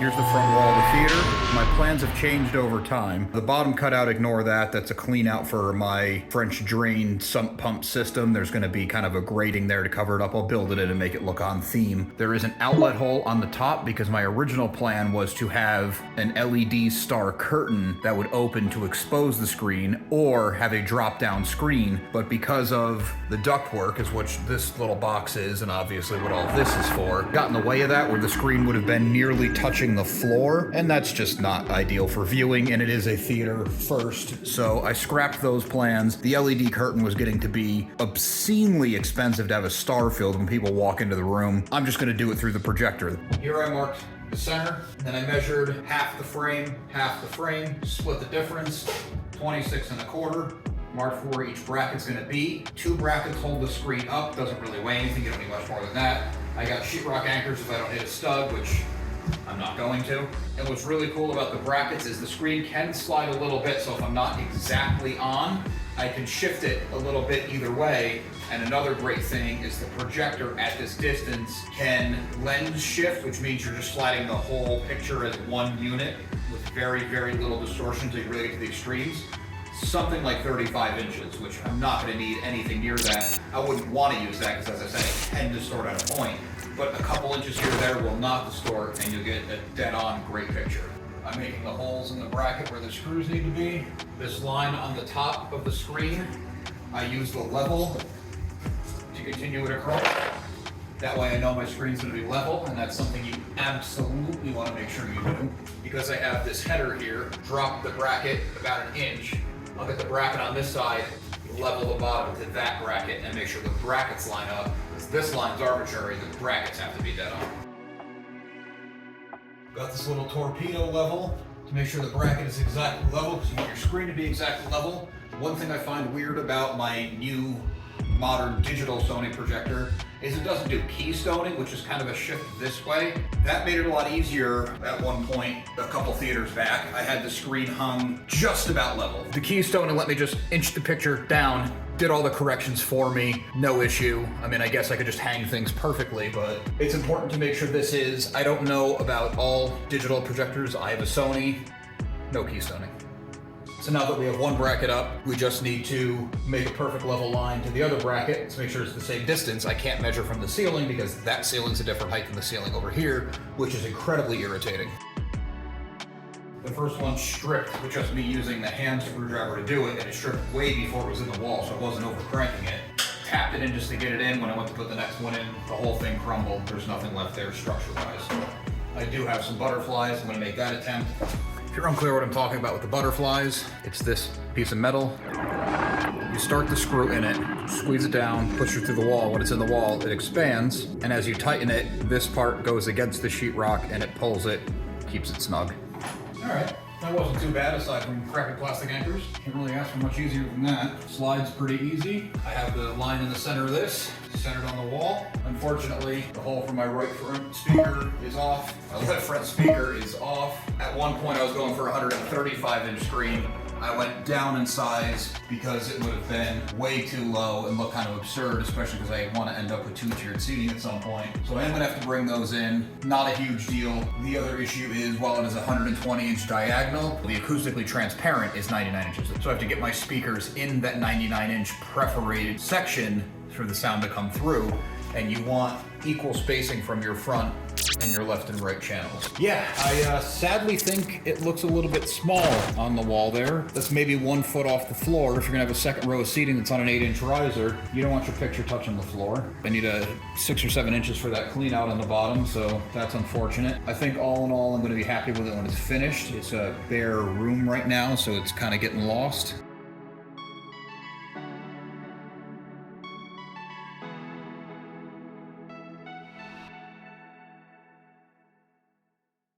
Here's the front wall of the theater. My plans have changed over time. The bottom cutout, ignore that. That's a clean out for my French drain sump pump system. There's gonna be kind of a grating there to cover it up. I'll build it in and make it look on theme. There is an outlet hole on the top because my original plan was to have an LED star curtain that would open to expose the screen or have a drop down screen. But because of the ductwork, is what this little box is, and obviously what all this is for, got in the way of that where the screen would have been nearly touching the floor, and that's just not ideal for viewing, and it is a theater first, so I scrapped those plans. The LED curtain was getting to be obscenely expensive to have a star filled when people walk into the room. I'm just gonna do it through the projector. Here I marked the center, then I measured half the frame, split the difference, 26.25. Marked where each bracket's gonna be. 2 brackets hold the screen up, doesn't really weigh anything, you don't need much more than that. I got sheetrock anchors if I don't hit a stud, which I'm not going to. And what's really cool about the brackets is the screen can slide a little bit, so if I'm not exactly on, I can shift it a little bit either way. And another great thing is the projector at this distance can lens shift, which means you're just sliding the whole picture as one unit with very, very little distortion until you really get to the extremes. Something like 35 inches, which I'm not gonna need anything near that. I wouldn't wanna use that because, as I said, it can distort at a point. But a couple inches here or there will not distort, and you'll get a dead-on great picture. I'm making the holes in the bracket where the screws need to be. This line on the top of the screen, I use the level to continue it across. That way I know my screen's gonna be level, and that's something you absolutely wanna make sure you do. Because I have this header here, drop the bracket about 1 inch. I'll get the bracket on this side, level the bottom to that bracket, and make sure the brackets line up. Because this line's arbitrary, the brackets have to be dead on. Got this little torpedo level to make sure the bracket is exactly level, because you want your screen to be exactly level. One thing I find weird about my new modern digital Sony projector is it doesn't do keystoning, which is kind of a shift this way. That made it a lot easier at one point, a couple theaters back. I had the screen hung just about level. The keystoning let me just inch the picture down, did all the corrections for me, no issue. I mean, I guess I could just hang things perfectly, but it's important to make sure this is, I don't know about all digital projectors. I have a Sony, no keystoning. So now that we have one bracket up, we just need to make a perfect level line to the other bracket to make sure it's the same distance. I can't measure from the ceiling because that ceiling's a different height than the ceiling over here, which is incredibly irritating. The first one stripped with just me using the hand screwdriver to do it, and it stripped way before it was in the wall, so I wasn't over cranking it. Tapped it in just to get it in. When I went to put the next one in, the whole thing crumbled. There's nothing left there structure-wise. I do have some butterflies. I'm gonna make that attempt. If you're unclear what I'm talking about with the butterflies, it's this piece of metal. You start the screw in it, squeeze it down, push it through the wall. When it's in the wall, it expands, and as you tighten it, this part goes against the sheetrock and it pulls it, keeps it snug. All right, that wasn't too bad aside from crappy plastic anchors. Can't really ask for much easier than that. Slides pretty easy. I have the line in the center of this, centered on the wall. Unfortunately, the hole for my right front speaker is off. My left front speaker is off. At one point I was going for a 135-inch screen. I went down in size because it would have been way too low and look kind of absurd, especially because I want to end up with 2-tiered seating at some point. So I am gonna have to bring those in. Not a huge deal. The other issue is while it is 120-inch diagonal, the acoustically transparent is 99 inches. So I have to get my speakers in that 99-inch perforated section for the sound to come through, and you want equal spacing from your front and your left and right channels. Yeah, I sadly think it looks a little bit small on the wall there. That's maybe 1 foot off the floor. If you're gonna have a second row of seating that's on an 8-inch riser, you don't want your picture touching the floor. I need a 6 or 7 inches for that clean out on the bottom, so that's unfortunate. I think all in all, I'm gonna be happy with it when it's finished. It's a bare room right now, so it's kind of getting lost.